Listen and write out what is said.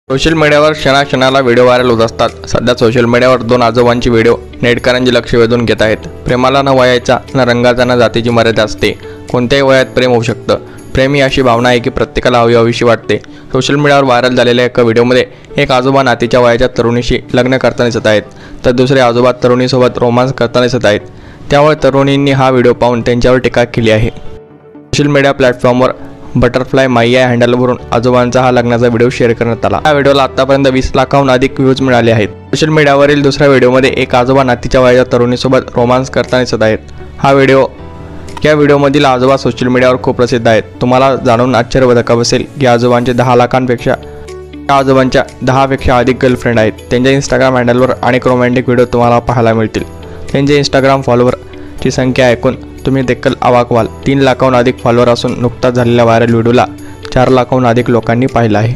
Social मीडियावर क्षणाक्षणाला video viral होत असतात। सध्या सोशल मीडियावर दोन आजोबांची व्हिडिओ नेटकरांचे लक्ष वेधून घेत आहेत। प्रेमाला न वयाचा न रंगाचा न जातीची मर्यादा असते। कोणत्याही वयात प्रेम होऊ शकतं। प्रेम ही अशी भावना आहे की प्रत्येकाला हवीशी वाटते। सोशल मीडियावर व्हायरल झालेल्या एका व्हिडिओमध्ये एक आजोबा नातीच्या वयाच्या तरुणीशी लग्न करताना दिसत आहेत, तर दुसरे आजोबा तरुणीसोबत रोमांस करताना दिसत आहेत। त्यामुळे तरुणींनी हा व्हिडिओ पाहून त्यांच्यावर टीका केली आहे। सोशल मीडिया प्लॅटफॉर्मवर बटरफ्लाय माईया हँडलवरून आजोबांचा हा लग्नाचा व्हिडिओ शेअर करण्यात आला। या व्हिडिओला आतापर्यंत 20 लाखाहून अधिक व्ह्यूज मिळाले आहेत। सोशल मीडियावरील दुसऱ्या व्हिडिओमध्ये एक आजोबा नातीच्या वयाच्या तरुणीसोबत रोमांस करताना दिसत आहेत। या व्हिडिओमधील आजोबा सोशल मीडियावर खूप प्रसिद्ध आहेत। तुम्हाला जाणून आश्चर्य बसेल की आजोबांच्या 10 पेक्षा अधिक गर्लफ्रेंड आहेत। त्यांच्या इंस्टाग्राम हँडलवर अनेक रोमॅन्टिक व्हिडिओ तुम्हाला पाहायला मिळतील। त्यांचे इंस्टाग्राम फॉलोअरची संख्या ऐकून तुम्ही देखील अवाक व्हाल। 3 लाखाहून अधिक फॉलोअर असून नुकताच झालेल्या व्हायरल व्हिडिओला 4 लाखाहून अधिक लोकांनी पाहिलं आहे।